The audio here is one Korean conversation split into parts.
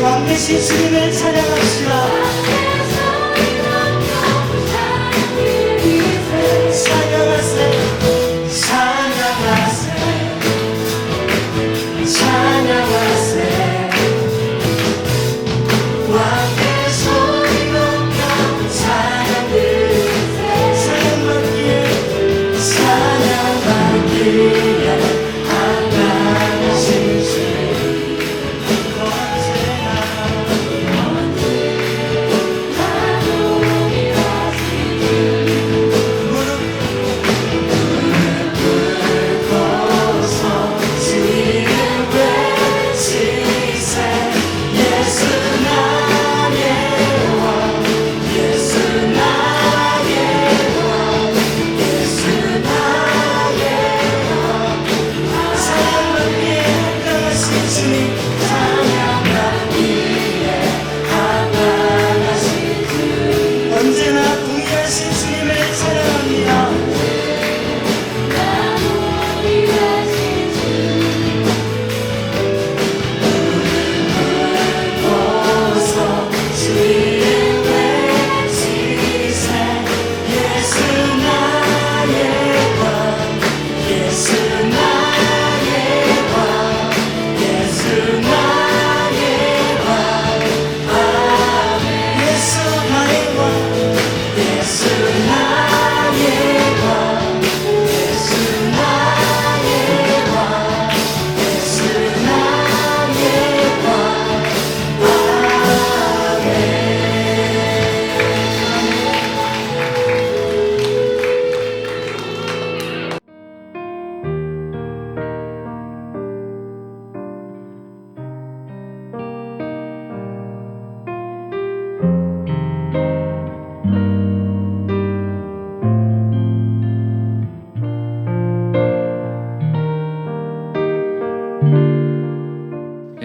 왕이신 주님을 찬양합시다. 찬양하세, 찬양하세, 찬양하세. 왕의 소리 높여 찬양 드리세. 찬양받기에, 찬양받기에 한가하신 주.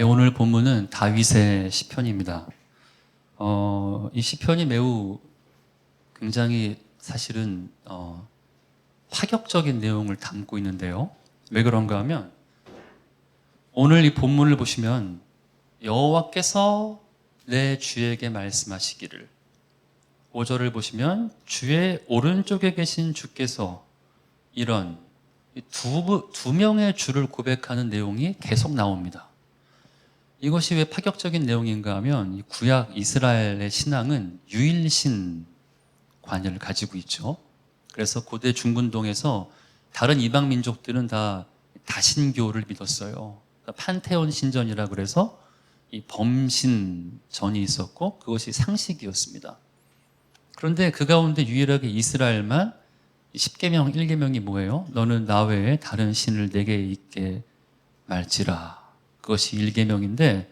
오늘 본문은 다윗의 시편입니다. 이 시편이 매우 굉장히 사실은 파격적인 내용을 담고 있는데요. 왜 그런가 하면 오늘 이 본문을 보시면 여호와께서 내 주에게 말씀하시기를, 5절을 보시면 주의 오른쪽에 계신 주께서, 이런 두 명의 주를 고백하는 내용이 계속 나옵니다. 이것이 왜 파격적인 내용인가 하면 이 구약 이스라엘의 신앙은 유일신 관여를 가지고 있죠. 그래서 고대 중근동에서 다른 이방 민족들은 다 다신교를 믿었어요. 판테온 신전이라 그래서 이 범신전이 있었고 그것이 상식이었습니다. 그런데 그 가운데 유일하게 이스라엘만 10계명 1계명이 뭐예요? 너는 나 외에 다른 신을 내게 있게 말지라. 그것이 1계명인데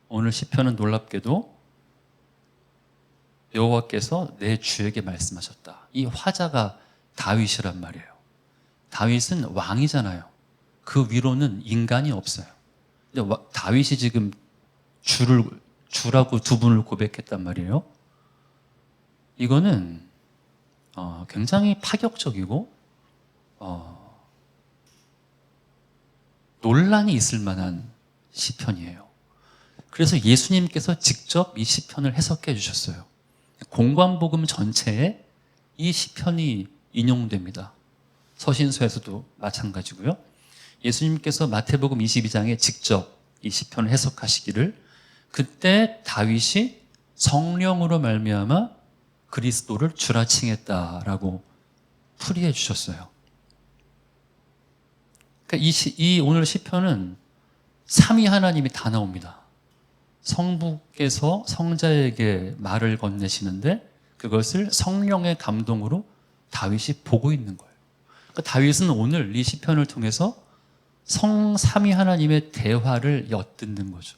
오늘 시편은 놀랍게도 여호와께서 내 주에게 말씀하셨다. 이 화자가 다윗이란 말이에요. 다윗은 왕이잖아요. 그 위로는 인간이 없어요. 근데 다윗이 지금 주라고 두 분을 고백했단 말이에요. 이거는 굉장히 파격적이고 논란이 있을 만한 시편이에요. 그래서 예수님께서 직접 이 시편을 해석해 주셨어요. 공관복음 전체에 이 시편이 인용됩니다. 서신서에서도 마찬가지고요. 예수님께서 마태복음 22장에 직접 이 시편을 해석하시기를 그때 다윗이 성령으로 말미암아 그리스도를 주라칭했다라고 풀이해 주셨어요. 그러니까 이 오늘 시편은 삼위 하나님이 다 나옵니다. 성부께서 성자에게 말을 건네시는데 그것을 성령의 감동으로 다윗이 보고 있는 거예요. 그러니까 다윗은 오늘 이 시편을 통해서 성삼위 하나님의 대화를 엿듣는 거죠.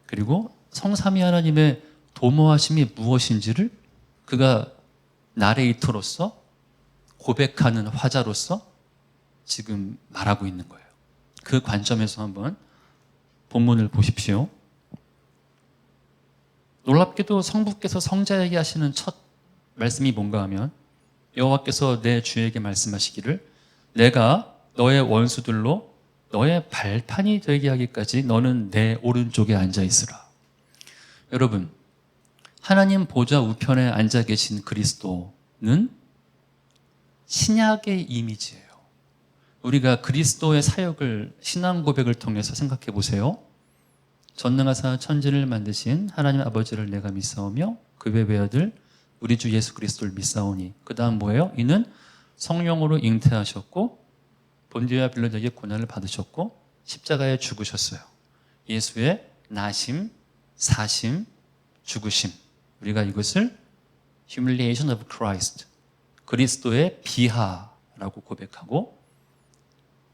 그리고 성삼위 하나님의 도모하심이 무엇인지를 그가 나레이터로서 고백하는 화자로서 지금 말하고 있는 거예요. 그 관점에서 한번 본문을 보십시오. 놀랍게도 성부께서 성자에게 하시는 첫 말씀이 뭔가 하면 여호와께서 내 주에게 말씀하시기를 내가 너의 원수들로 너의 발판이 되게 하기까지 너는 내 오른쪽에 앉아 있으라. 여러분, 하나님 보좌 우편에 앉아 계신 그리스도는 신약의 이미지예요. 우리가 그리스도의 사역을 신앙 고백을 통해서 생각해 보세요. 전능하사 천지를 만드신 하나님 아버지를 내가 믿사오며 그 외아들 우리 주 예수 그리스도를 믿사오니 그 다음 뭐예요? 이는 성령으로 잉태하셨고 본디와 빌라도에게 고난을 받으셨고 십자가에 죽으셨어요. 예수의 나심, 사심, 죽으심. 우리가 이것을 humiliation of Christ, 그리스도의 비하라고 고백하고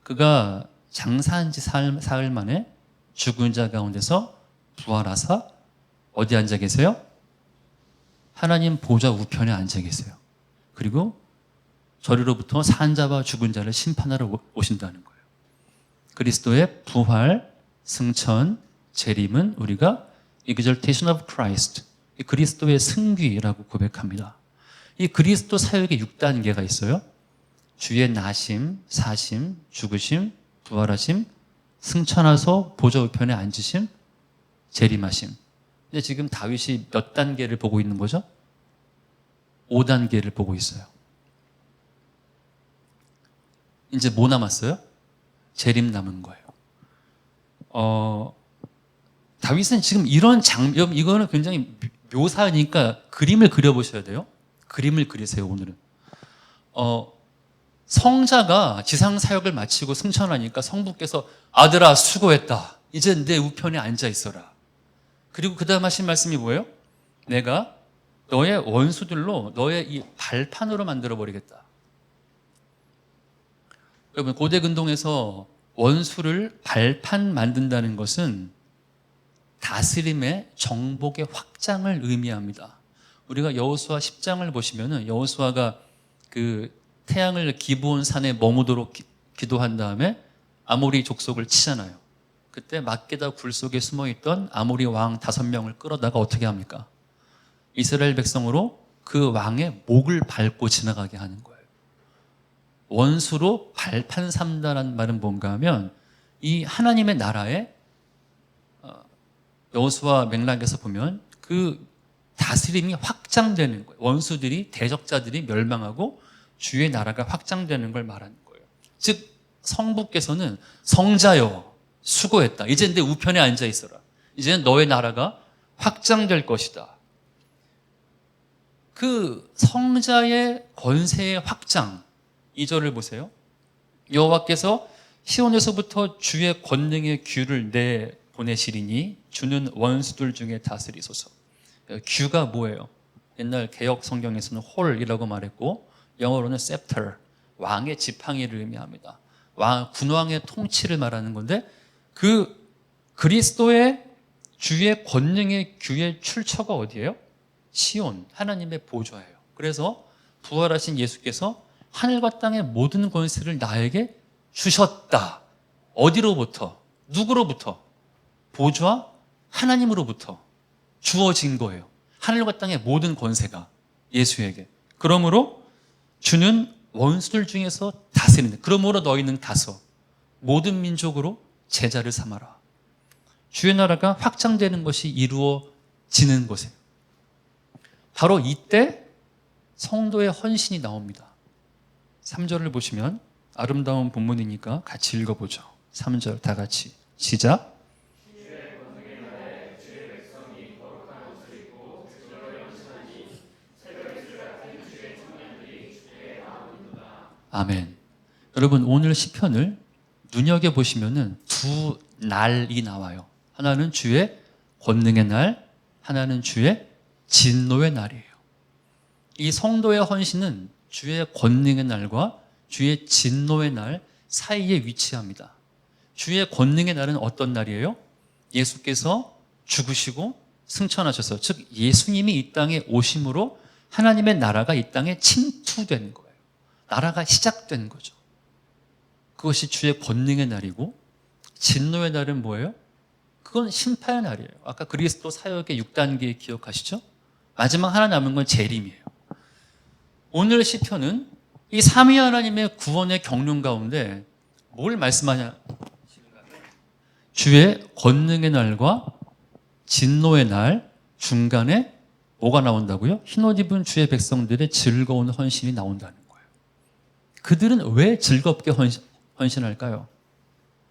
그가 장사한 지 사흘 만에 죽은 자 가운데서 부활하사 어디 앉아 계세요? 하나님 보좌 우편에 앉아 계세요. 그리고 저리로부터 산 자와 죽은 자를 심판하러 오신다는 거예요. 그리스도의 부활, 승천, 재림은 우리가 exaltation of Christ, 이 그리스도의 승귀라고 고백합니다. 이 그리스도 사역의 6단계가 있어요. 주의 나심, 사심, 죽으심, 부활하심, 승천하서 보좌 우편에 앉으심, 재림하심. 근데 지금 다윗이 몇 단계를 보고 있는 거죠? 5단계를 보고 있어요. 이제 뭐 남았어요? 재림 남은 거예요. 다윗은 지금 이런 장면, 이거는 굉장히 묘사니까 그림을 그려보셔야 돼요. 그림을 그리세요, 오늘은. 성자가 지상 사역을 마치고 승천하니까 성부께서 아들아 수고했다. 이제 내 우편에 앉아 있어라. 그리고 그 다음 하신 말씀이 뭐예요? 내가 너의 원수들로 너의 이 발판으로 만들어 버리겠다. 여러분, 고대 근동에서 원수를 발판 만든다는 것은 다스림의 정복의 확장을 의미합니다. 우리가 여호수아 10장을 보시면은 여호수아가 그 태양을 기브온 산에 머무도록 기도한 다음에 아모리 족속을 치잖아요. 그때 막게다 굴 속에 숨어있던 아모리 왕 5명을 끌어다가 어떻게 합니까? 이스라엘 백성으로 그 왕의 목을 밟고 지나가게 하는 거예요. 원수로 발판 삼다라는 말은 뭔가 하면 이 하나님의 나라에 여호수아 맥락에서 보면 그 다스림이 확장되는 거예요. 원수들이, 대적자들이 멸망하고 주의 나라가 확장되는 걸 말하는 거예요. 즉 성부께서는 성자여 수고했다. 이제 내 우편에 앉아 있어라. 이제는 너의 나라가 확장될 것이다. 그 성자의 권세의 확장, 2절을 보세요. 여호와께서 시온에서부터 주의 권능의 규를 내보내시리니 주는 원수들 중에 다스리소서. 규가 뭐예요? 옛날 개역 성경에서는 홀이라고 말했고 영어로는 scepter, 왕의 지팡이를 의미합니다. 군왕의 통치를 말하는 건데 그 그리스도의 주의 권능의 규의 출처가 어디예요? 시온, 하나님의 보좌예요. 그래서 부활하신 예수께서 하늘과 땅의 모든 권세를 나에게 주셨다. 어디로부터? 누구로부터? 보좌 하나님으로부터 주어진 거예요. 하늘과 땅의 모든 권세가 예수에게. 그러므로 주는 원수들 중에서 다스린다. 그러므로 너희는 가서 모든 민족으로 제자를 삼아라. 주의 나라가 확장되는 것이 이루어지는 곳에 바로 이때 성도의 헌신이 나옵니다. 3절을 보시면 아름다운 본문이니까 같이 읽어보죠. 3절 다 같이 시작. 아멘. 여러분 오늘 시편을 눈여겨보시면은 두 날이 나와요. 하나는 주의 권능의 날, 하나는 주의 진노의 날이에요. 이 성도의 헌신은 주의 권능의 날과 주의 진노의 날 사이에 위치합니다. 주의 권능의 날은 어떤 날이에요? 예수께서 죽으시고 승천하셔서, 즉 예수님이 이 땅에 오심으로 하나님의 나라가 이 땅에 침투된 거예요. 나라가 시작된 거죠. 그것이 주의 권능의 날이고, 진노의 날은 뭐예요? 그건 심판의 날이에요. 아까 그리스도 사역의 6단계 기억하시죠? 마지막 하나 남은 건 재림이에요. 오늘 시편은 이 삼위 하나님의 구원의 경륜 가운데 뭘 말씀하냐? 주의 권능의 날과 진노의 날 중간에 뭐가 나온다고요? 흰옷 입은 주의 백성들의 즐거운 헌신이 나온다는 거예요. 그들은 왜 즐겁게 헌신할까요?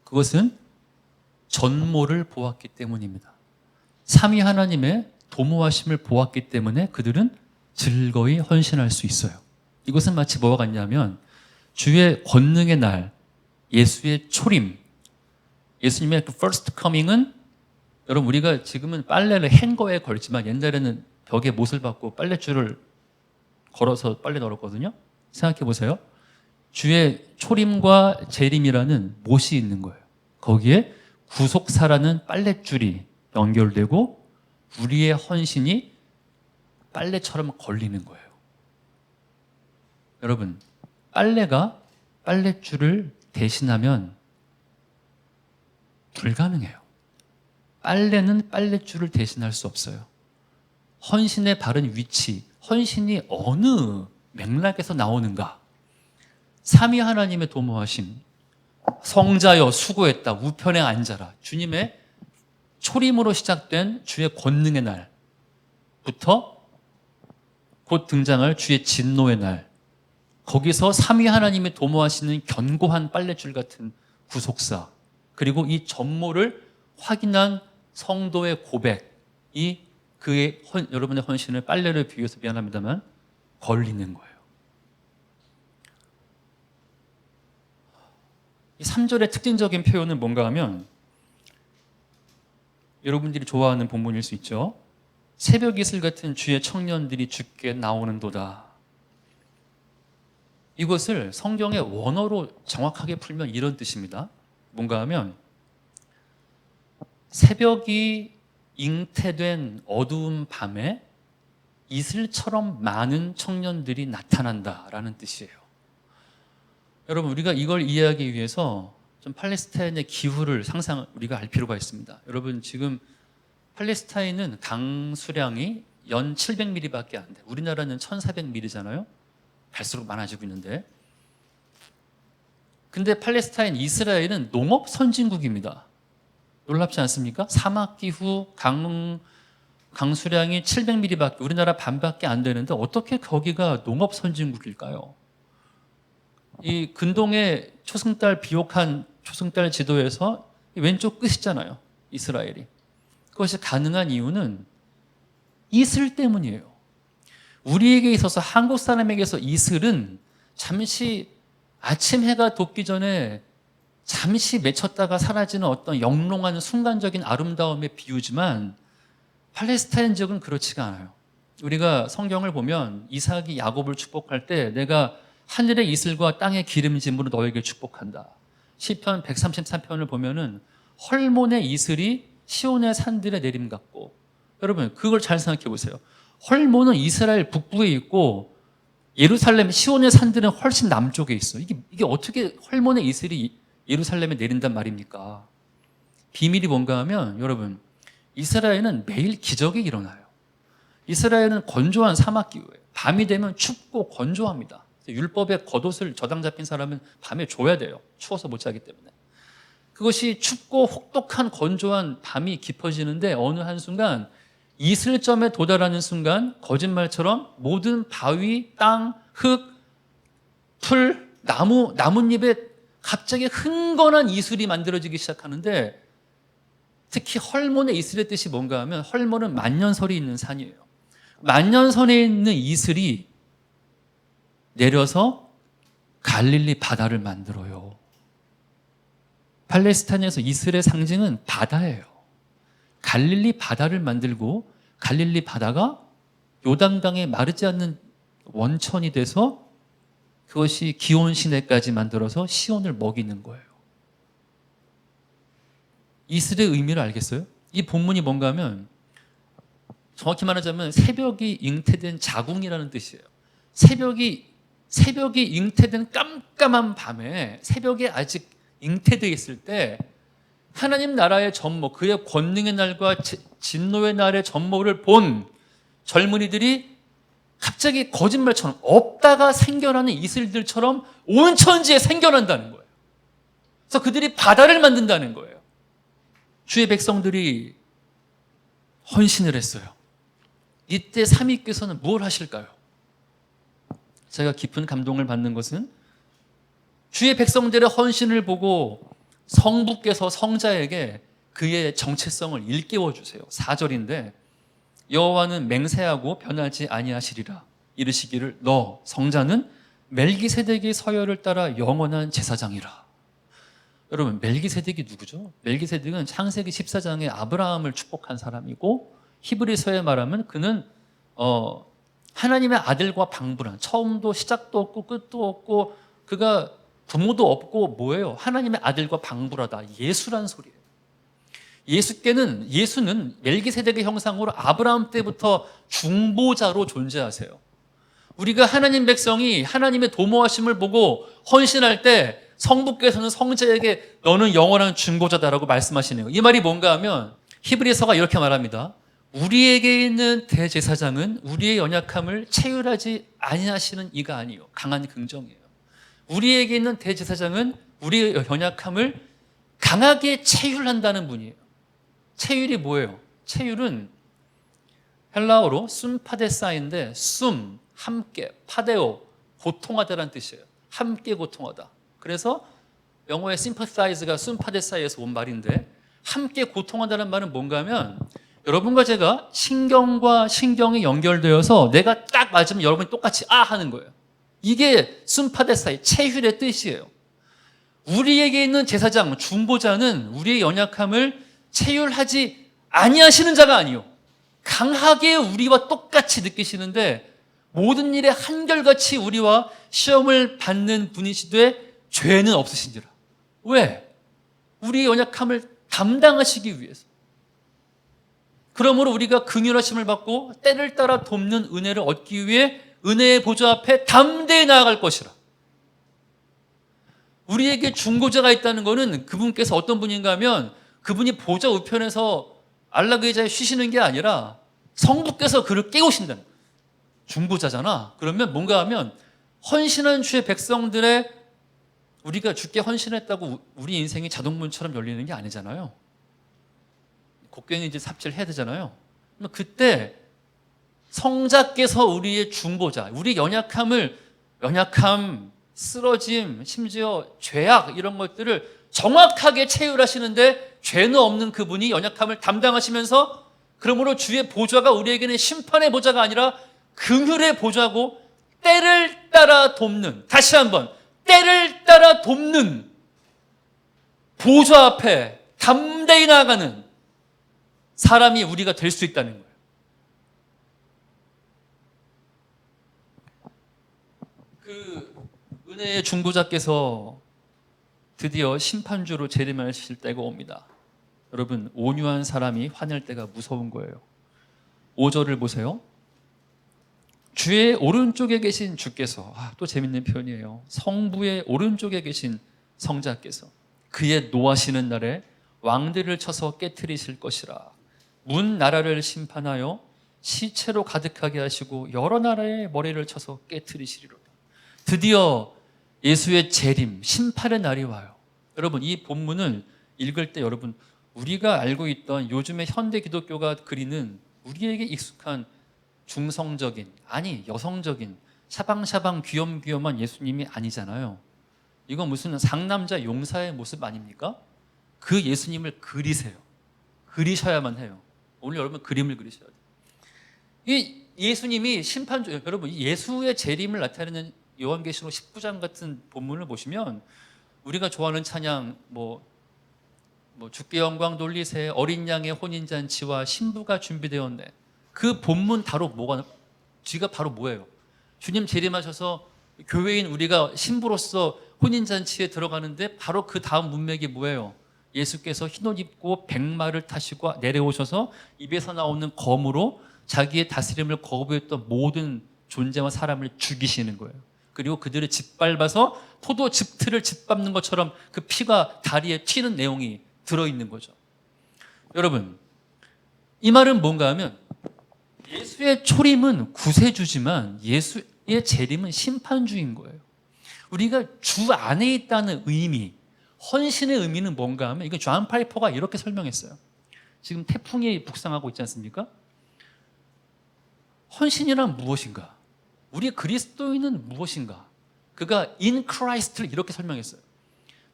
그것은 전모를 보았기 때문입니다. 삼위 하나님의 도모하심을 보았기 때문에 그들은 즐거이 헌신할 수 있어요. 이것은 마치 뭐와 같냐면 주의 권능의 날, 예수의 초림, 예수님의 그 first coming은, 여러분 우리가 지금은 빨래를 행거에 걸지만 옛날에는 벽에 못을 박고 빨랫줄을 걸어서 빨래 널었거든요. 생각해 보세요. 주의 초림과 재림이라는 못이 있는 거예요. 거기에 구속사라는 빨랫줄이 연결되고 우리의 헌신이 빨래처럼 걸리는 거예요. 여러분, 빨래가 빨랫줄을 대신하면 불가능해요. 빨래는 빨랫줄을 대신할 수 없어요. 헌신의 바른 위치, 헌신이 어느 맥락에서 나오는가? 삼위 하나님의 도모하심, 성자여 수고했다, 우편에 앉아라. 주님의 초림으로 시작된 주의 권능의 날부터 곧 등장할 주의 진노의 날, 거기서 삼위 하나님이 도모하시는 견고한 빨랫줄 같은 구속사, 그리고 이 전모를 확인한 성도의 고백이 그의 여러분의 헌신을 빨래를 비유해서 미안합니다만 걸리는 거예요. 이 3절의 특징적인 표현은 뭔가 하면 여러분들이 좋아하는 본문일 수 있죠. 새벽 이슬 같은 주의 청년들이 주께 나오는도다. 이것을 성경의 원어로 정확하게 풀면 이런 뜻입니다. 뭔가 하면 새벽이 잉태된 어두운 밤에 이슬처럼 많은 청년들이 나타난다라는 뜻이에요. 여러분 우리가 이걸 이해하기 위해서 좀 팔레스타인의 기후를 우리가 알 필요가 있습니다. 여러분 지금 팔레스타인은 강수량이 연 700mm밖에 안 돼. 우리나라는 1400mm잖아요. 갈수록 많아지고 있는데. 근데 팔레스타인, 이스라엘은 농업 선진국입니다. 놀랍지 않습니까? 사막 기후, 강수량이 700mm밖에, 우리나라 반밖에 안 되는데 어떻게 거기가 농업 선진국일까요? 이 근동의 초승달 비옥한 초승달 지도에서 왼쪽 끝이잖아요. 이스라엘이. 그것이 가능한 이유는 이슬 때문이에요. 우리에게 있어서, 한국 사람에게서 이슬은 잠시 아침 해가 돋기 전에 잠시 맺혔다가 사라지는 어떤 영롱한 순간적인 아름다움의 비유지만 팔레스타인 지역은 그렇지가 않아요. 우리가 성경을 보면 이삭이 야곱을 축복할 때 내가 하늘의 이슬과 땅의 기름짐으로 너에게 축복한다. 시편 133편을 보면은 헐몬의 이슬이 시온의 산들에 내림 같고, 여러분 그걸 잘 생각해 보세요. 헐몬은 이스라엘 북부에 있고 예루살렘 시온의 산들은 훨씬 남쪽에 있어. 이게 어떻게 헐몬의 이슬이 예루살렘에 내린단 말입니까? 비밀이 뭔가 하면 여러분 이스라엘은 매일 기적이 일어나요. 이스라엘은 건조한 사막 기후예요. 밤이 되면 춥고 건조합니다. 율법에 겉옷을 저당 잡힌 사람은 밤에 줘야 돼요. 추워서 못 자기 때문에. 그것이 춥고 혹독한 건조한 밤이 깊어지는데 어느 한순간 이슬점에 도달하는 순간 거짓말처럼 모든 바위, 땅, 흙, 나뭇잎에 갑자기 흥건한 이슬이 만들어지기 시작하는데, 특히 헐몬의 이슬의 뜻이 뭔가 하면, 헐몬은 만년설이 있는 산이에요. 만년설에 있는 이슬이 내려서 갈릴리 바다를 만들어요. 팔레스타인에서 이슬의 상징은 바다예요. 갈릴리 바다를 만들고, 갈릴리 바다가 요단강에 마르지 않는 원천이 돼서 그것이 기온 시내까지 만들어서 시온을 먹이는 거예요. 이슬의 의미를 알겠어요? 이 본문이 뭔가 하면, 정확히 말하자면 새벽이 잉태된 자궁이라는 뜻이에요. 새벽이 잉태된 깜깜한 밤에, 새벽에 아직 잉태되어 있을 때 하나님 나라의 전모, 그의 권능의 날과 진노의 날의 전모를 본 젊은이들이 갑자기 거짓말처럼 없다가 생겨나는 이슬들처럼 온 천지에 생겨난다는 거예요. 그래서 그들이 바다를 만든다는 거예요. 주의 백성들이 헌신을 했어요. 이때 삼위께서는 뭘 하실까요? 제가 깊은 감동을 받는 것은, 주의 백성들의 헌신을 보고 성부께서 성자에게 그의 정체성을 일깨워 주세요. 4절인데, 여호와는 맹세하고 변하지 아니하시리라. 이르시기를 너 성자는 멜기세덱의 서열을 따라 영원한 제사장이라. 여러분, 멜기세덱이 누구죠? 멜기세덱은 창세기 14장에 아브라함을 축복한 사람이고, 히브리서에 말하면 그는 하나님의 아들과 방불한, 처음도 시작도 없고 끝도 없고, 그가 부모도 없고 뭐예요? 하나님의 아들과 방불하다. 예수란 소리예요. 예수는 멜기세덱의 형상으로 아브라함 때부터 중보자로 존재하세요. 우리가 하나님 백성이 하나님의 도모하심을 보고 헌신할 때 성부께서는 성자에게 너는 영원한 중보자다라고 말씀하시네요. 이 말이 뭔가 하면, 히브리서가 이렇게 말합니다. 우리에게 있는 대제사장은 우리의 연약함을 체휼하지 아니하시는 이가 아니요, 강한 긍정이에요. 우리에게 있는 대제사장은 우리의 연약함을 강하게 체휼한다는 분이에요. 체휼이 뭐예요? 체휼은 헬라어로 숨파데사인데, 함께, 파데오, 고통하다라는 뜻이에요. 함께 고통하다. 그래서 영어의 sympathize가 숨파데사에서 온 말인데, 함께 고통한다는 말은 뭔가 하면, 여러분과 제가 신경과 신경이 연결되어서 내가 딱 맞으면 여러분이 똑같이 아 하는 거예요. 이게 숨파데사의 체휼의 뜻이에요. 우리에게 있는 제사장, 중보자는 우리의 연약함을 체휼하지 아니하시는 자가 아니요, 강하게 우리와 똑같이 느끼시는데 모든 일에 한결같이 우리와 시험을 받는 분이시되 죄는 없으신지라. 왜? 우리의 연약함을 담당하시기 위해서. 그러므로 우리가 긍휼하심을 받고 때를 따라 돕는 은혜를 얻기 위해 은혜의 보좌 앞에 담대히 나아갈 것이라. 우리에게 중보자가 있다는 것은 그분께서 어떤 분인가 하면, 그분이 보좌 우편에서 안락 의자에 쉬시는 게 아니라 성부께서 그를 깨우신다는 거예요. 중보자잖아. 그러면 뭔가 하면, 헌신한 주의 백성들의, 우리가 주께 헌신했다고 우리 인생이 자동문처럼 열리는 게 아니잖아요. 곡괭이 이제 삽질해야 되잖아요. 그때 성자께서 우리의 중보자, 우리 연약함, 쓰러짐, 심지어 죄악, 이런 것들을 정확하게 체휼하시는데, 죄는 없는 그분이 연약함을 담당하시면서, 그러므로 주의 보좌가 우리에게는 심판의 보좌가 아니라 긍휼의 보좌고, 때를 따라 돕는, 다시 한번, 때를 따라 돕는 보좌 앞에 담대히 나아가는 사람이 우리가 될 수 있다는 거예요. 그 은혜의 중보자께서 드디어 심판주로 재림하실 때가 옵니다. 여러분, 온유한 사람이 화낼 때가 무서운 거예요. 5절을 보세요. 주의 오른쪽에 계신 주께서, 또 재밌는 표현이에요. 성부의 오른쪽에 계신 성자께서 그의 노하시는 날에 왕들을 쳐서 깨트리실 것이라. 문 나라를 심판하여 시체로 가득하게 하시고 여러 나라의 머리를 쳐서 깨트리시리로다. 드디어 예수의 재림, 심판의 날이 와요. 여러분, 이 본문을 읽을 때 여러분, 우리가 알고 있던 요즘의 현대 기독교가 그리는 우리에게 익숙한 중성적인, 아니 여성적인 샤방샤방 귀염귀염한 예수님이 아니잖아요. 이건 무슨 상남자 용사의 모습 아닙니까? 그 예수님을 그리세요. 그리셔야만 해요. 오늘 여러분 그림을 그리셔야 돼요. 이 예수님이 심판주, 여러분 예수의 재림을 나타내는 요한계시록 19장 같은 본문을 보시면 우리가 좋아하는 찬양 뭐 주께 영광 돌리세, 어린 양의 혼인잔치와 신부가 준비되었네. 그 본문 뒤가 바로 뭐예요? 주님 재림하셔서 교회인 우리가 신부로서 혼인잔치에 들어가는데 바로 그 다음 문맥이 뭐예요? 예수께서 흰옷 입고 백마를 타시고 내려오셔서 입에서 나오는 검으로 자기의 다스림을 거부했던 모든 존재와 사람을 죽이시는 거예요. 그리고 그들을 짓밟아서 포도 즙틀을 짓밟는 것처럼 그 피가 다리에 튀는 내용이 들어있는 거죠. 여러분, 이 말은 뭔가 하면 예수의 초림은 구세주지만 예수의 재림은 심판주인 거예요. 우리가 주 안에 있다는 의미, 헌신의 의미는 뭔가 하면 이거 존 파이퍼가 이렇게 설명했어요. 지금 태풍이 북상하고 있지 않습니까? 헌신이란 무엇인가? 우리 그리스도인은 무엇인가? 그가 in Christ를 이렇게 설명했어요.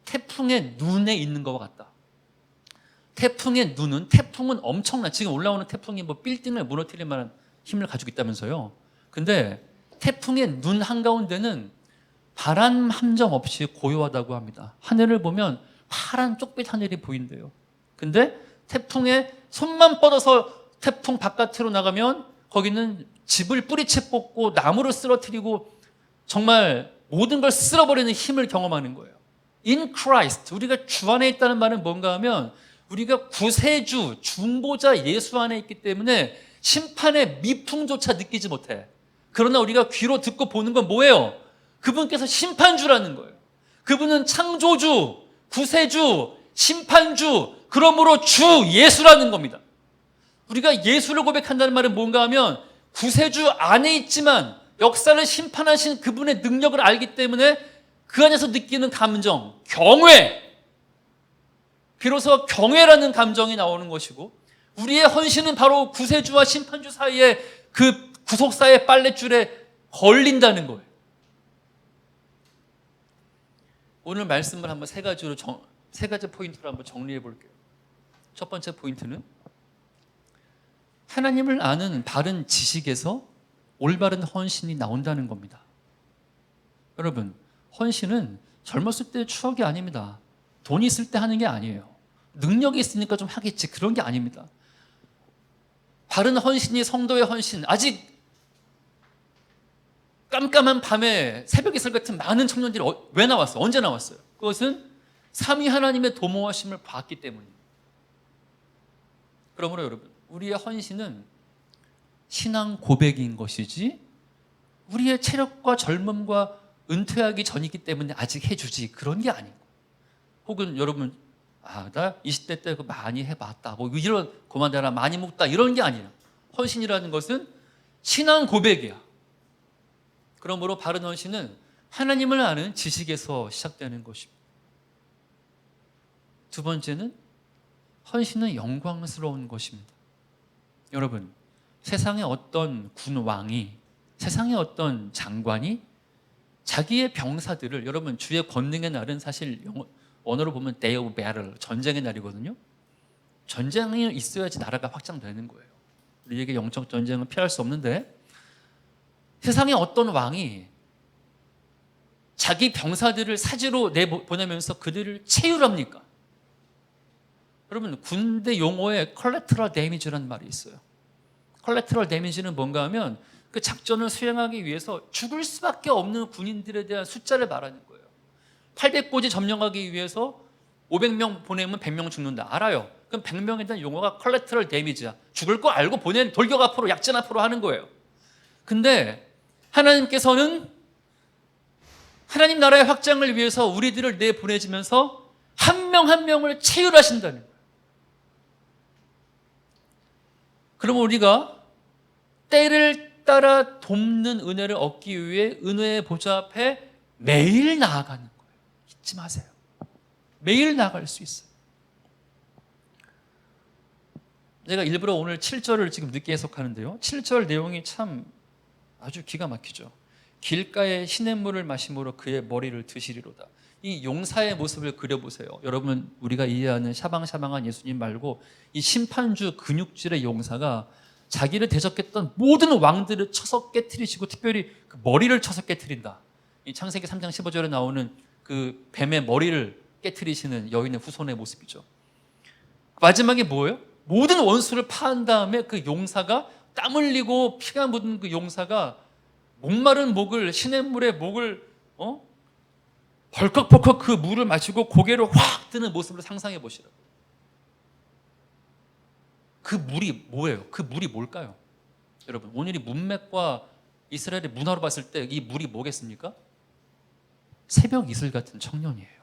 태풍의 눈에 있는 것과 같다. 태풍은 엄청난, 지금 올라오는 태풍이 뭐 빌딩을 무너뜨릴 만한 힘을 가지고 있다면서요. 근데 태풍의 눈 한가운데는 바람 한 점 없이 고요하다고 합니다. 하늘을 보면 파란 쪽빛 하늘이 보인대요. 근데 태풍에 손만 뻗어서 태풍 바깥으로 나가면 거기는 집을 뿌리채 뽑고 나무를 쓰러뜨리고 정말 모든 걸 쓸어버리는 힘을 경험하는 거예요. In Christ, 우리가 주 안에 있다는 말은 뭔가 하면 우리가 구세주, 중보자 예수 안에 있기 때문에 심판의 미풍조차 느끼지 못해. 그러나 우리가 귀로 듣고 보는 건 뭐예요? 그분께서 심판주라는 거예요. 그분은 창조주, 구세주, 심판주, 그러므로 주 예수라는 겁니다. 우리가 예수를 고백한다는 말은 뭔가 하면 구세주 안에 있지만 역사를 심판하신 그분의 능력을 알기 때문에 그 안에서 느끼는 감정, 경외, 비로소 경외라는 감정이 나오는 것이고, 우리의 헌신은 바로 구세주와 심판주 사이에 그 구속사의 빨랫줄에 걸린다는 거예요. 오늘 말씀을 한번 세 가지 포인트로 한번 정리해 볼게요. 첫 번째 포인트는 하나님을 아는 바른 지식에서 올바른 헌신이 나온다는 겁니다. 여러분, 헌신은 젊었을 때의 추억이 아닙니다. 돈이 있을 때 하는 게 아니에요. 능력이 있으니까 좀 하겠지, 그런 게 아닙니다. 바른 헌신이 성도의 헌신, 아직 깜깜한 밤에 새벽 이슬 같은 많은 청년들이 왜 나왔어요? 언제 나왔어요? 그것은 삼위 하나님의 도모하심을 봤기 때문입니다. 그러므로 여러분, 우리의 헌신은 신앙 고백인 것이지 우리의 체력과 젊음과 은퇴하기 전이기 때문에 아직 해주지, 그런 게 아니고, 혹은 여러분 나 20대 때 많이 해봤다, 뭐 이런 고만대라 많이 먹다, 이런 게 아니라 헌신이라는 것은 신앙 고백이야. 그러므로 바른 헌신은 하나님을 아는 지식에서 시작되는 것입니다. 두 번째는 헌신은 영광스러운 것입니다. 여러분, 세상의 어떤 군왕이, 세상의 어떤 장관이 자기의 병사들을, 여러분 주의 권능의 날은 사실 언어로 보면 Day of Battle, 전쟁의 날이거든요. 전쟁이 있어야지 나라가 확장되는 거예요. 우리에게 영적 전쟁은 피할 수 없는데, 세상의 어떤 왕이 자기 병사들을 사지로 내보내면서 그들을 체휼합니까? 여러분, 군대 용어에 컬래터럴 데미지라는 말이 있어요. 컬래터럴 데미지는 뭔가 하면 그 작전을 수행하기 위해서 죽을 수밖에 없는 군인들에 대한 숫자를 말하는 거예요. 800고지 점령하기 위해서 500명 보내면 100명 죽는다, 알아요. 그럼 100명에 대한 용어가 컬래터럴 데미지야. 죽을 거 알고 보낸 돌격 앞으로, 약전 앞으로 하는 거예요. 근데 하나님께서는 하나님 나라의 확장을 위해서 우리들을 내보내지면서 한 명 한 명을 체휼하신다는 거예요. 그러면 우리가 때를 따라 돕는 은혜를 얻기 위해 은혜의 보좌 앞에 매일 나아가는 거예요. 잊지 마세요. 매일 나아갈 수 있어요. 제가 일부러 오늘 7절을 지금 늦게 해석하는데요, 7절 내용이 참 아주 기가 막히죠. 길가에 시냇물을 마심으로 그의 머리를 드시리로다. 이 용사의 모습을 그려보세요. 여러분, 우리가 이해하는 샤방샤방한 예수님 말고 이 심판주 근육질의 용사가 자기를 대적했던 모든 왕들을 쳐서 깨트리시고 특별히 그 머리를 쳐서 깨트린다. 이 창세기 3장 15절에 나오는 그 뱀의 머리를 깨트리시는 여인의 후손의 모습이죠. 마지막에 뭐예요? 모든 원수를 파한 다음에 그 용사가 땀 흘리고 피가 묻은 그 용사가 목마른 목을 시냇물에 목을 벌컥벌컥 그 물을 마시고 고개를 확 드는 모습을 상상해 보시라고. 그 물이 뭐예요? 그 물이 뭘까요? 여러분, 오늘이 문맥과 이스라엘의 문화로 봤을 때 이 물이 뭐겠습니까? 새벽 이슬 같은 청년이에요.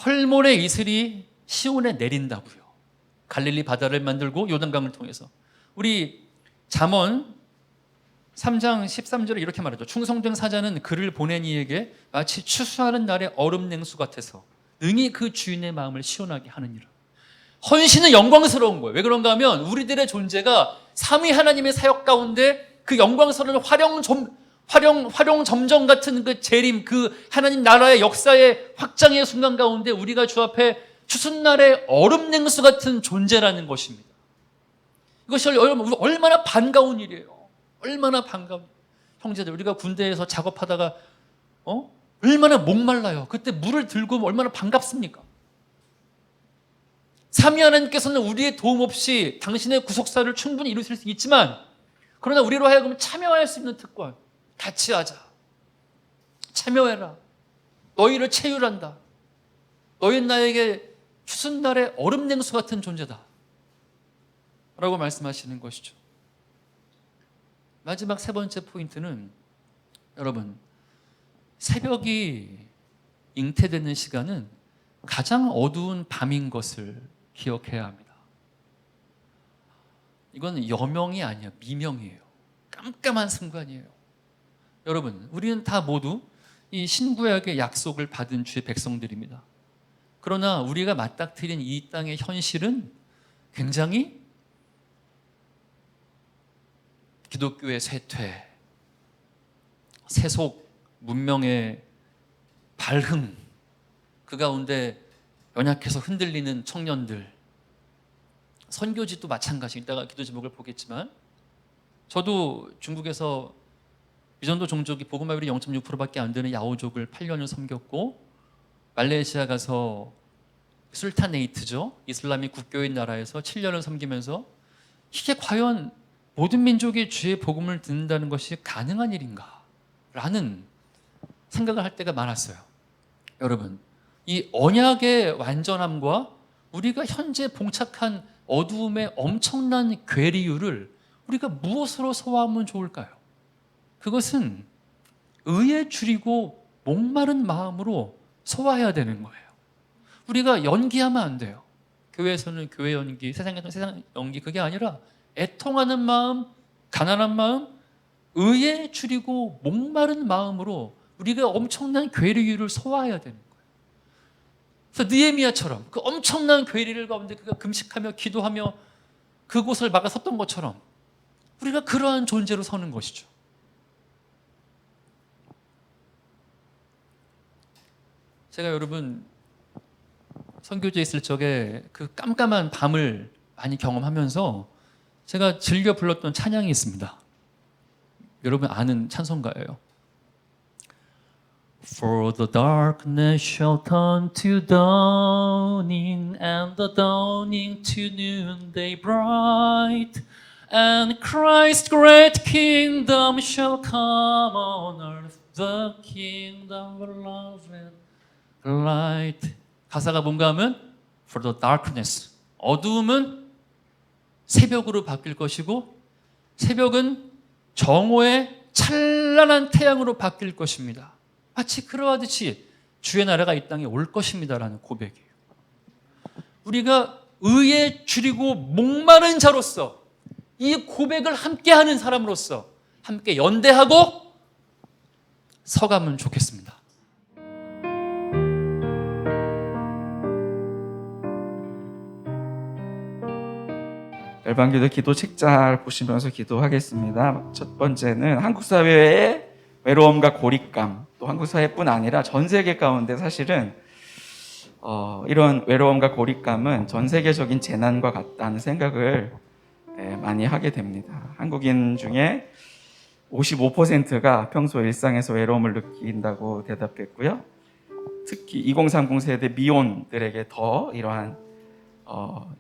헐몬의 이슬이 시온에 내린다고요. 갈릴리 바다를 만들고 요단강을 통해서. 우리 잠언 3장 13절에 이렇게 말하죠. 충성된 사자는 그를 보낸 이에게 마치 추수하는 날의 얼음 냉수 같아서 능히 그 주인의 마음을 시원하게 하느니라. 헌신은 영광스러운 거예요. 왜 그런가 하면 우리들의 존재가 삼위 하나님의 사역 가운데 그 영광스러운 화령 점정 같은 그 재림, 그 하나님 나라의 역사의 확장의 순간 가운데 우리가 주 앞에 추순날의 얼음 냉수 같은 존재라는 것입니다. 이것이 여러분 얼마나 반가운 일이에요. 얼마나 반가운. 형제들, 우리가 군대에서 작업하다가 얼마나 목말라요. 그때 물을 들고 오면 얼마나 반갑습니까? 삼위 하나님께서는 우리의 도움 없이 당신의 구속사를 충분히 이루실 수 있지만, 그러나 우리로 하여금 참여할 수 있는 특권, 같이 하자. 참여해라. 너희를 체휼한다. 너희는 나에게 추순날의 얼음 냉수 같은 존재다. 라고 말씀하시는 것이죠. 마지막 세 번째 포인트는, 여러분, 새벽이 잉태되는 시간은 가장 어두운 밤인 것을 기억해야 합니다. 이건 여명이 아니에요. 미명이에요. 깜깜한 순간이에요. 여러분, 우리는 다 모두 이 신구약의 약속을 받은 주의 백성들입니다. 그러나 우리가 맞닥뜨린 이 땅의 현실은 굉장히 기독교의 쇠퇴, 세속, 문명의 발흥, 그 가운데 연약해서 흔들리는 청년들, 선교지도 마찬가지. 이따가 기도 제목을 보겠지만, 저도 중국에서 미전도 종족이 복음화율이 0.6%밖에 안 되는 야오족을 8년을 섬겼고, 말레이시아 가서 술타네이트죠, 이슬람이 국교인 나라에서 7년을 섬기면서 이게 과연 모든 민족이 주의 복음을 듣는다는 것이 가능한 일인가? 라는 생각을 할 때가 많았어요. 여러분, 이 언약의 완전함과 우리가 현재 봉착한 어두움의 엄청난 괴리율을 우리가 무엇으로 소화하면 좋을까요? 그것은 의에 줄이고 목마른 마음으로 소화해야 되는 거예요. 우리가 연기하면 안 돼요. 교회에서는 교회 연기, 세상에서는 세상 연기, 그게 아니라 애통하는 마음, 가난한 마음, 의에 줄이고 목마른 마음으로 우리가 엄청난 괴리율을 소화해야 되는 거예요. 그래서 느헤미야처럼 그 엄청난 괴리를 가운데 그가 금식하며 기도하며 그곳을 막아섰던 것처럼 우리가 그러한 존재로 서는 것이죠. 제가 여러분 선교지에 있을 적에 그 깜깜한 밤을 많이 경험하면서 제가 즐겨 불렀던 찬양이 있습니다. 여러분 아는 찬송가예요. For the darkness shall turn to dawning, and the dawning to noonday bright, and Christ's great kingdom shall come on earth, the kingdom of love and light. 가사가 뭔가 하면 For the darkness, 어두움은 새벽으로 바뀔 것이고 새벽은 정오의 찬란한 태양으로 바뀔 것입니다. 마치 그러하듯이 주의 나라가 이 땅에 올 것입니다라는 고백이에요. 우리가 의에 줄이고 목마른 자로서 이 고백을 함께하는 사람으로서 함께 연대하고 서가면 좋겠습니다. 열방교회 기도 책자를 보시면서 기도하겠습니다. 첫 번째는 한국 사회의 외로움과 고립감, 또 한국 사회뿐 아니라 전 세계 가운데 사실은 이런 외로움과 고립감은 전 세계적인 재난과 같다는 생각을 많이 하게 됩니다. 한국인 중에 55%가 평소 일상에서 외로움을 느낀다고 대답했고요. 특히 2030 세대 미혼들에게 더 이러한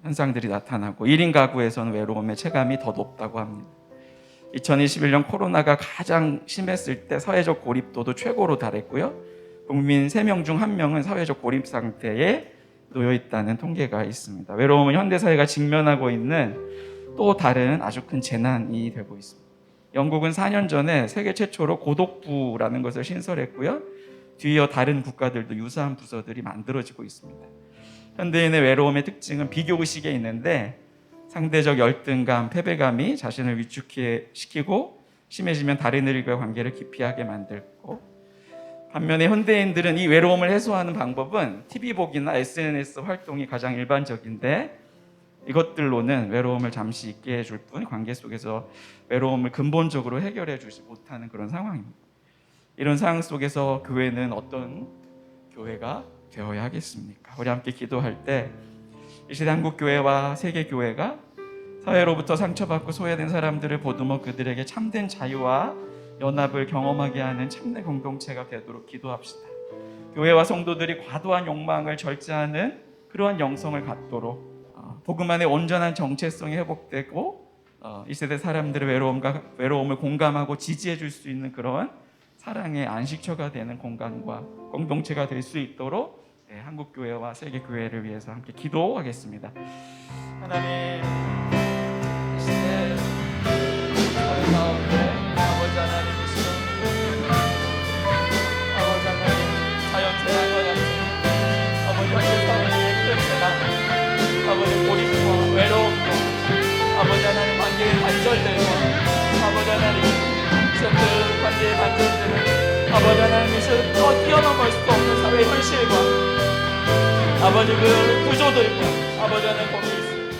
현상들이 나타나고 1인 가구에서는 외로움의 체감이 더 높다고 합니다. 2021년 코로나가 가장 심했을 때 사회적 고립도도 최고로 달했고요. 국민 3명 중 1명은 사회적 고립 상태에 놓여 있다는 통계가 있습니다. 외로움은 현대사회가 직면하고 있는 또 다른 아주 큰 재난이 되고 있습니다. 영국은 4년 전에 세계 최초로 고독부라는 것을 신설했고요. 뒤이어 다른 국가들도 유사한 부서들이 만들어지고 있습니다. 현대인의 외로움의 특징은 비교의식에 있는데 상대적 열등감, 패배감이 자신을 위축시키고 심해지면 다른 이들과 관계를 기피하게 만들고, 반면에 현대인들은 이 외로움을 해소하는 방법은 TV 보기나 SNS 활동이 가장 일반적인데 이것들로는 외로움을 잠시 잊게 해줄 뿐 관계 속에서 외로움을 근본적으로 해결해 주지 못하는 그런 상황입니다. 이런 상황 속에서 교회는 어떤 교회가 되어야 하겠습니까? 우리 함께 기도할 때 이 시대 한국교회와 세계교회가 사회로부터 상처받고 소외된 사람들을 보듬어 그들에게 참된 자유와 연합을 경험하게 하는 참된 공동체가 되도록 기도합시다. 교회와 성도들이 과도한 욕망을 절제하는 그러한 영성을 갖도록 복음 안에 온전한 정체성이 회복되고 이 세대 사람들의 외로움을 공감하고 지지해 줄 수 있는 그런 사랑의 안식처가 되는 공간과 공동체가 될 수 있도록 한국교회와 세계교회를 위해서 함께 기도하겠습니다. 하나님, 이 시대 저희 가운데 아버지 하나님이시여, 아버지 하나님, 자연재난과 같은 아버지 현대 사회의 큰 재난, 아버지 고립과 외로움과 아버지 하나님 관계의 단절됨과 아버지 하나님 그 관계의 단절됨을 아버지 하나님이시여 더 뛰어넘을 수 없는 사회의 현실과 아버지 그 구조들과 아버지 하나님 거기 있습니다.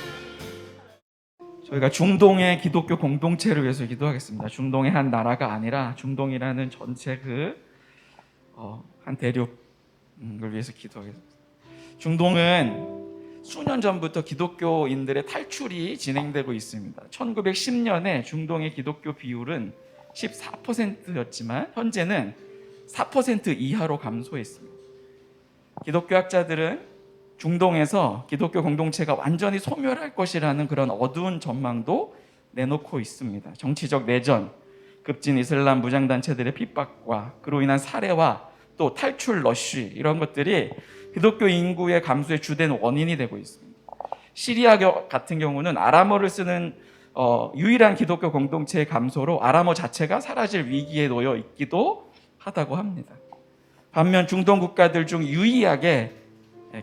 저희가 중동의 기독교 공동체를 위해서 기도하겠습니다. 중동의 한 나라가 아니라 중동이라는 전체 한 대륙을 위해서 기도하겠습니다. 중동은 수년 전부터 기독교인들의 탈출이 진행되고 있습니다. 1910년에 중동의 기독교 비율은 14%였지만 현재는 4% 이하로 감소했습니다. 기독교 학자들은 중동에서 기독교 공동체가 완전히 소멸할 것이라는 그런 어두운 전망도 내놓고 있습니다. 정치적 내전, 급진 이슬람 무장단체들의 핍박과 그로 인한 살해와 또 탈출 러쉬, 이런 것들이 기독교 인구의 감소의 주된 원인이 되고 있습니다. 시리아 같은 경우는 아람어를 쓰는 유일한 기독교 공동체의 감소로 아람어 자체가 사라질 위기에 놓여 있기도 하다고 합니다. 반면 중동 국가들 중 유일하게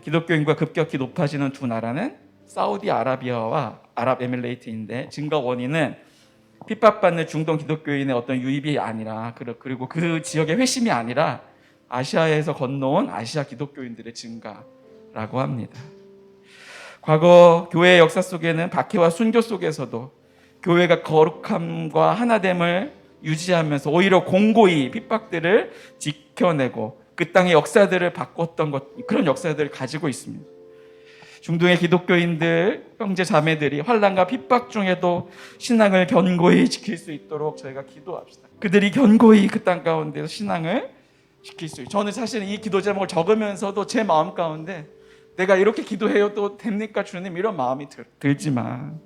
기독교 인구가 급격히 높아지는 두 나라는 사우디아라비아와 아랍에미레이트인데, 증가 원인은 핍박받는 중동 기독교인의 어떤 유입이 아니라, 그리고 그 지역의 회심이 아니라 아시아에서 건너온 아시아 기독교인들의 증가라고 합니다. 과거 교회의 역사 속에는 박해와 순교 속에서도 교회가 거룩함과 하나됨을 유지하면서 오히려 공고히 핍박들을 지켜내고 그 땅의 역사들을 바꿨던 그런 역사들을 가지고 있습니다. 중동의 기독교인들, 형제 자매들이 환난과 핍박 중에도 신앙을 견고히 지킬 수 있도록 저희가 기도합시다. 그들이 견고히 그 땅 가운데서 신앙을 지킬 수 있도록. 저는 사실 이 기도 제목을 적으면서도 제 마음 가운데 내가 이렇게 기도해도 됩니까 주님, 이런 마음이 들지만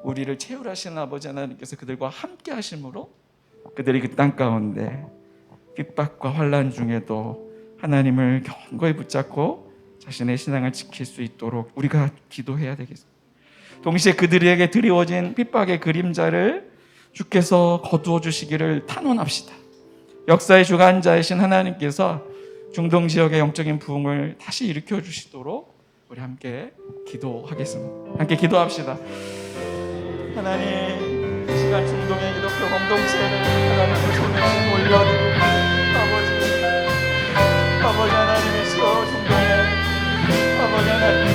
우리를 채울하시는 아버지 하나님께서 그들과 함께 하심으로 그들이 그 땅 가운데 핍박과 환난 중에도 하나님을 견고히 붙잡고 자신의 신앙을 지킬 수 있도록 우리가 기도해야 되겠습니다. 동시에 그들에게 드리워진 핍박의 그림자를 주께서 거두어 주시기를 탄원합시다. 역사의 주관자이신 하나님께서 중동 지역의 영적인 부흥을 다시 일으켜 주시도록 우리 함께 기도하겠습니다. 함께 기도합시다. 하나님, 이 시간 중동의 기독교 공동체를 하나님의 손에 올려드리고 아버지 하나님이시여, 중동에 아버지 하나님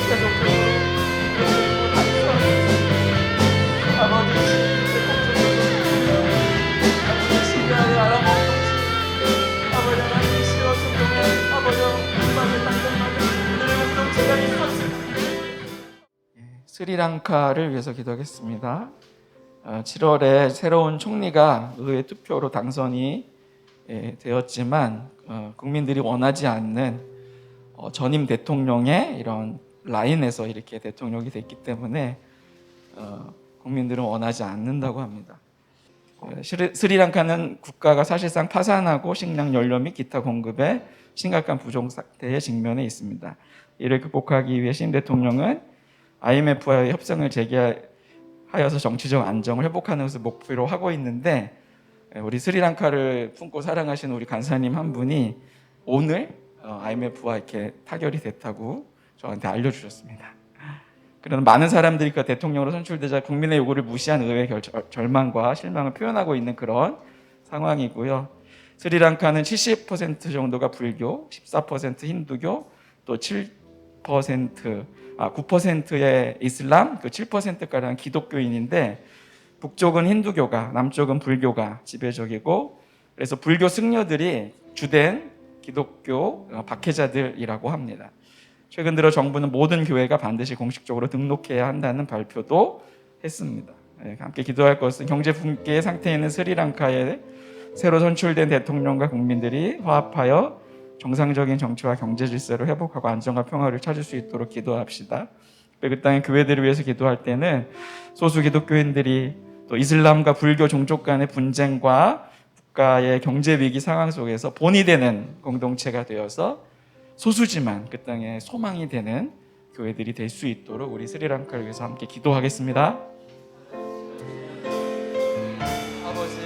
계속 스리랑카를 위해서 기도하겠습니다. 7월에 새로운 총리가 의회 투표로 당선이 되었지만 국민들이 원하지 않는 전임 대통령의 이런 라인에서 이렇게 대통령이 됐기 때문에 국민들은 원하지 않는다고 합니다. 스리랑카는 국가가 사실상 파산하고 식량, 연료 및 기타 공급에 심각한 부족 상태에 직면해 있습니다. 이를 극복하기 위해 신 대통령은 IMF와의 협상을 재개하여서 정치적 안정을 회복하는 것을 목표로 하고 있는데, 우리 스리랑카를 품고 사랑하시는 우리 간사님 한 분이 오늘 IMF와 이렇게 타결이 됐다고 저한테 알려주셨습니다. 그러나 많은 정들이 그 대통령으로 선출되자 국민의 요구를 무시한 의회의 절망과 실망을 표현하고 있는 그런 상황이고요. 스리랑카는 70% 정도가 불교, 14% 힌두교, 또 9%의 이슬람, 그 7%가량 기독교인인데, 북쪽은 힌두교가, 남쪽은 불교가 지배적이고, 그래서 불교 승려들이 주된 기독교 박해자들이라고 합니다. 최근 들어 정부는 모든 교회가 반드시 공식적으로 등록해야 한다는 발표도 했습니다. 함께 기도할 것은 경제 붕괴의 상태에 있는 스리랑카에 새로 선출된 대통령과 국민들이 화합하여 정상적인 정치와 경제 질서를 회복하고 안정과 평화를 찾을 수 있도록 기도합시다. 그 땅의 교회들을 위해서 기도할 때는 소수 기독교인들이 또 이슬람과 불교 종족 간의 분쟁과 국가의 경제 위기 상황 속에서 본이 되는 공동체가 되어서 소수지만 그 땅에 소망이 되는 교회들이 될 수 있도록 우리 스리랑카를 위해서 함께 기도하겠습니다. 아버지,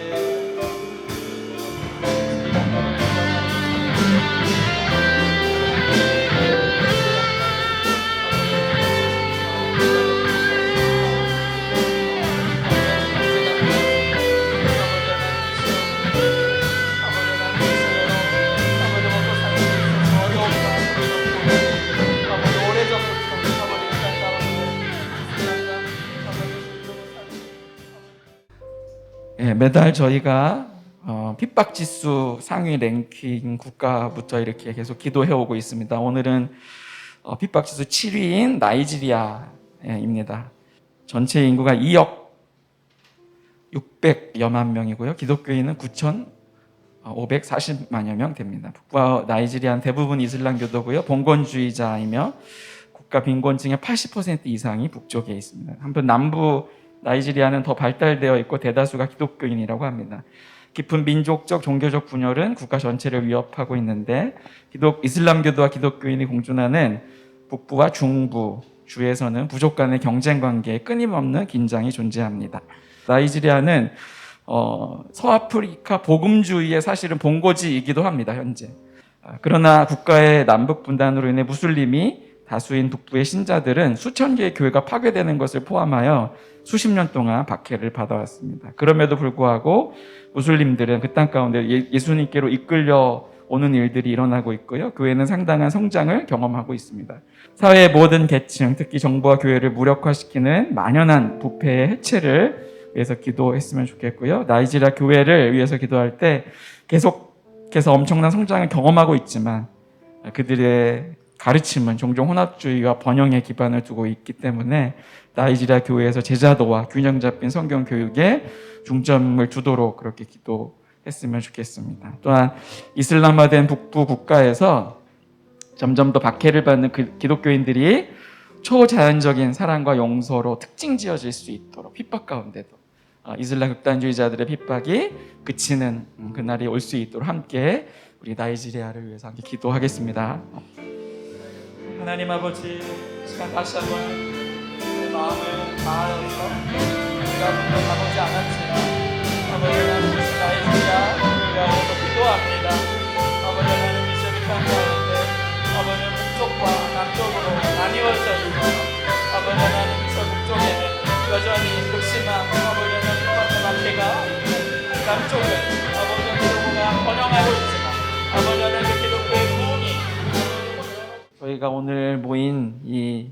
매달 저희가 핍박 지수 상위 랭킹 국가부터 이렇게 계속 기도해 오고 있습니다. 오늘은 핍박 지수 7위인 나이지리아입니다. 전체 인구가 2억 600여만 명이고요. 기독교인은 9,540만여 명 됩니다. 북부 나이지리아는 대부분 이슬람교도고요. 봉건주의자이며 국가 빈곤층의 80% 이상이 북쪽에 있습니다. 한편 남부 나이지리아는 더 발달되어 있고 대다수가 기독교인이라고 합니다. 깊은 민족적, 종교적 분열은 국가 전체를 위협하고 있는데, 이슬람교도와 기독교인이 공존하는 북부와 중부 주에서는 부족 간의 경쟁 관계에 끊임없는 긴장이 존재합니다. 나이지리아는 서아프리카 복음주의의 사실은 본고지이기도 합니다, 현재. 그러나 국가의 남북 분단으로 인해 무슬림이 다수인 북부의 신자들은 수천 개의 교회가 파괴되는 것을 포함하여 수십 년 동안 박해를 받아왔습니다. 그럼에도 불구하고 무슬림들은 그 땅 가운데 예수님께로 이끌려 오는 일들이 일어나고 있고요. 교회는 상당한 성장을 경험하고 있습니다. 사회의 모든 계층, 특히 정부와 교회를 무력화시키는 만연한 부패의 해체를 위해서 기도했으면 좋겠고요. 나이지리아 교회를 위해서 기도할 때 계속해서 엄청난 성장을 경험하고 있지만 그들의 가르침은 종종 혼합주의와 번영의 기반을 두고 있기 때문에 나이지리아 교회에서 제자도와 균형 잡힌 성경 교육에 중점을 두도록 그렇게 기도했으면 좋겠습니다. 또한 이슬람화된 북부 국가에서 점점 더 박해를 받는 기독교인들이 초자연적인 사랑과 용서로 특징 지어질 수 있도록, 핍박 가운데도 이슬람 극단주의자들의 핍박이 그치는 그날이 올 수 있도록 함께 우리 나이지리아를 위해서 함께 기도하겠습니다. 하나님 아버지, 시간 다시 한번 내 마음을 다하여서 우리가 먼저 가보지 않았지만 아버지 하나님 나이지리아 위하여서 기도합니다. 아버지 하나님 미션이 가운데 아버지 북쪽과 남쪽으로 나뉘어져 있고, 아버지 하나님 북쪽에는 여전히 극심한 아버지 하나님 박해가 있고, 남쪽은 아버지 기독교가 번영하고 있지만 아버지 하나님 기독교의 부흥이, 저희가 오늘 모인 이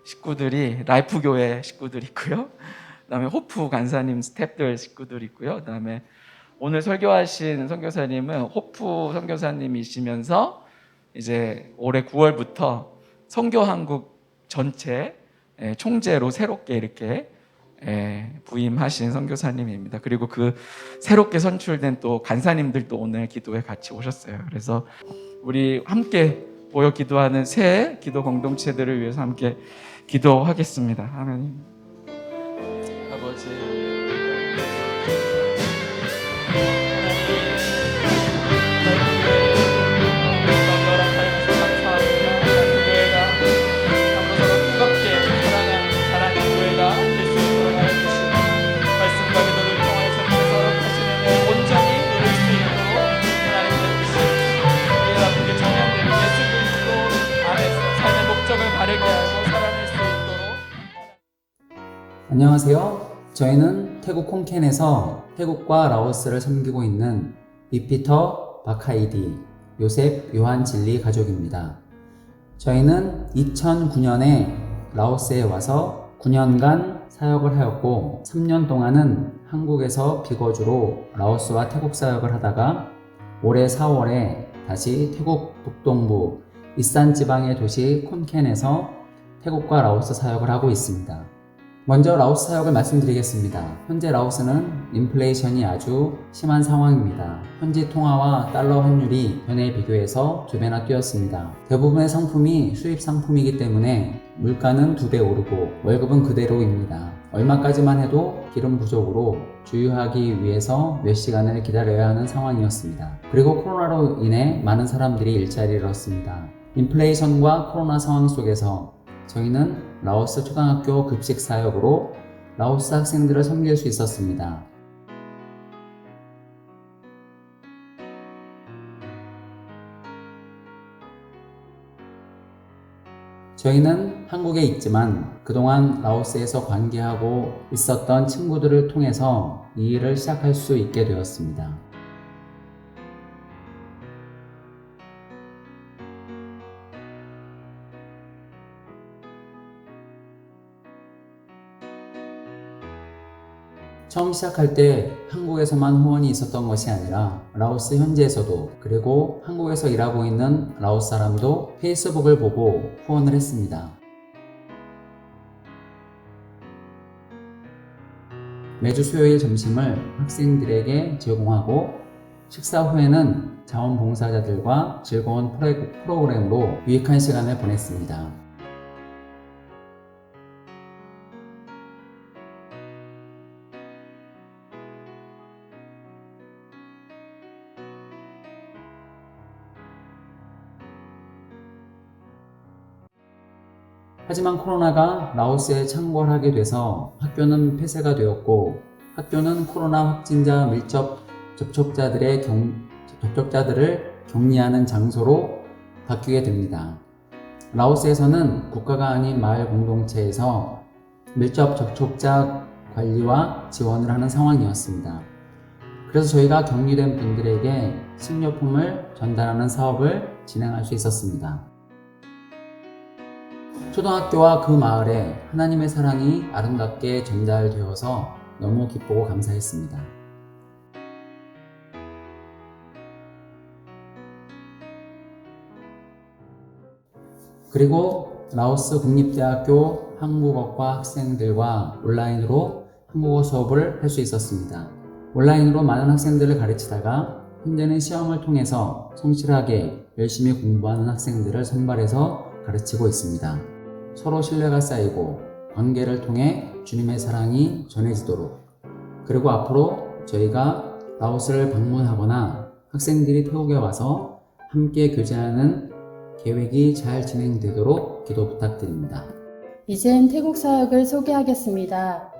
식구들이 라이프 교회 식구들이 있고요. 그다음에 호프 간사님 스태프들 식구들이 있고요. 그다음에 오늘 설교하신 선교사님은 호프 선교사님이시면서 이제 올해 9월부터 선교한국 전체 총재로 새롭게 이렇게 부임하신 선교사님입니다. 그리고 그 새롭게 선출된 또 간사님들도 오늘 기도에 같이 오셨어요. 그래서 우리 함께 모여 기도하는 새 기도 공동체들을 위해서 함께 기도하겠습니다. 하나님 아버지, 안녕하세요. 저희는 태국 콩켄에서 태국과 라오스를 섬기고 있는 비피터 바카이디 요셉 요한 진리 가족입니다. 저희는 2009년에 라오스에 와서 9년간 사역을 하였고 3년 동안은 한국에서 비거주로 라오스와 태국 사역을 하다가 올해 4월에 다시 태국 북동부 이산 지방의 도시 콘켄에서 태국과 라오스 사역을 하고 있습니다. 먼저 라오스 사역을 말씀드리겠습니다. 현재 라오스는 인플레이션이 아주 심한 상황입니다. 현지 통화와 달러 환율이 전에 비교해서 2배나 뛰었습니다. 대부분의 상품이 수입 상품이기 때문에 물가는 2배 오르고 월급은 그대로입니다. 얼마까지만 해도 기름 부족으로 주유하기 위해서 몇 시간을 기다려야 하는 상황이었습니다. 그리고 코로나로 인해 많은 사람들이 일자리를 잃었습니다. 인플레이션과 코로나 상황 속에서 저희는 라오스 초등학교 급식 사역으로 라오스 학생들을 섬길 수 있었습니다. 저희는 한국에 있지만 그동안 라오스에서 관계하고 있었던 친구들을 통해서 이 일을 시작할 수 있게 되었습니다. 처음 시작할 때 한국에서만 후원이 있었던 것이 아니라 라오스 현지에서도 그리고 한국에서 일하고 있는 라오스 사람도 페이스북을 보고 후원을 했습니다. 매주 수요일 점심을 학생들에게 제공하고 식사 후에는 자원봉사자들과 즐거운 프로그램으로 유익한 시간을 보냈습니다. 하지만 코로나가 라오스에 창궐하게 돼서 학교는 폐쇄가 되었고 학교는 코로나 확진자 밀접 접촉자들을 격리하는 장소로 바뀌게 됩니다. 라오스에서는 국가가 아닌 마을 공동체에서 밀접 접촉자 관리와 지원을 하는 상황이었습니다. 그래서 저희가 격리된 분들에게 식료품을 전달하는 사업을 진행할 수 있었습니다. 초등학교와 그 마을에 하나님의 사랑이 아름답게 전달되어서 너무 기쁘고 감사했습니다. 그리고 라오스 국립대학교 한국어과 학생들과 온라인으로 한국어 수업을 할 수 있었습니다. 온라인으로 많은 학생들을 가르치다가 현재는 시험을 통해서 성실하게 열심히 공부하는 학생들을 선발해서 가르치고 있습니다. 서로 신뢰가 쌓이고 관계를 통해 주님의 사랑이 전해지도록 그리고 앞으로 저희가 라오스를 방문하거나 학생들이 태국에 와서 함께 교제하는 계획이 잘 진행되도록 기도 부탁드립니다. 이젠 태국 사역을 소개하겠습니다.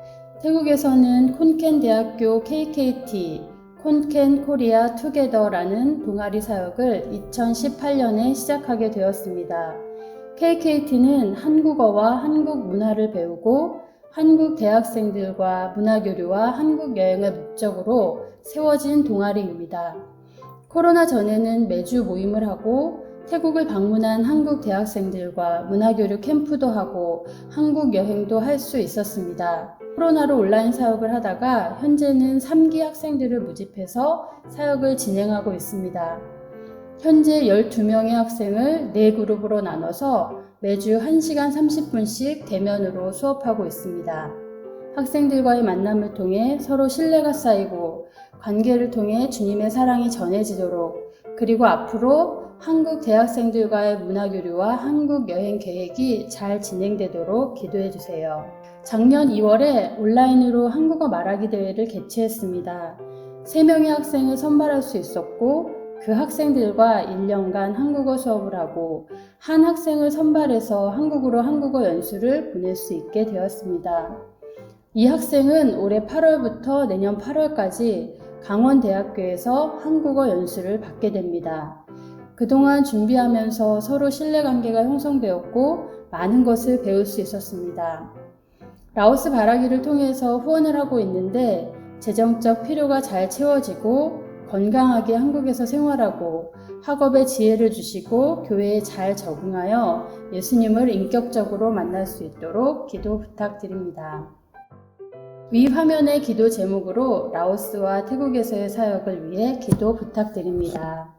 태국에서는 콘켄 대학교 KKT, 콘켄 코리아 투게더라는 동아리 사역을 2018년에 시작하게 되었습니다. KKT는 한국어와 한국 문화를 배우고 한국 대학생들과 문화교류와 한국 여행을 목적으로 세워진 동아리입니다. 코로나 전에는 매주 모임을 하고 태국을 방문한 한국 대학생들과 문화교류 캠프도 하고 한국 여행도 할 수 있었습니다. 코로나로 온라인 사역을 하다가 현재는 3기 학생들을 모집해서 사역을 진행하고 있습니다. 현재 12명의 학생을 4그룹으로 나눠서 매주 1시간 30분씩 대면으로 수업하고 있습니다. 학생들과의 만남을 통해 서로 신뢰가 쌓이고 관계를 통해 주님의 사랑이 전해지도록, 그리고 앞으로 한국 대학생들과의 문화교류와 한국 여행 계획이 잘 진행되도록 기도해 주세요. 작년 2월에 온라인으로 한국어 말하기 대회를 개최했습니다. 3명의 학생을 선발할 수 있었고 그 학생들과 1년간 한국어 수업을 하고 한 학생을 선발해서 한국으로 한국어 연수를 보낼 수 있게 되었습니다. 이 학생은 올해 8월부터 내년 8월까지 강원대학교에서 한국어 연수를 받게 됩니다. 그동안 준비하면서 서로 신뢰관계가 형성되었고 많은 것을 배울 수 있었습니다. 라오스 바라기를 통해서 후원을 하고 있는데 재정적 필요가 잘 채워지고 건강하게 한국에서 생활하고 학업에 지혜를 주시고 교회에 잘 적응하여 예수님을 인격적으로 만날 수 있도록 기도 부탁드립니다. 위 화면의 기도 제목으로 라오스와 태국에서의 사역을 위해 기도 부탁드립니다.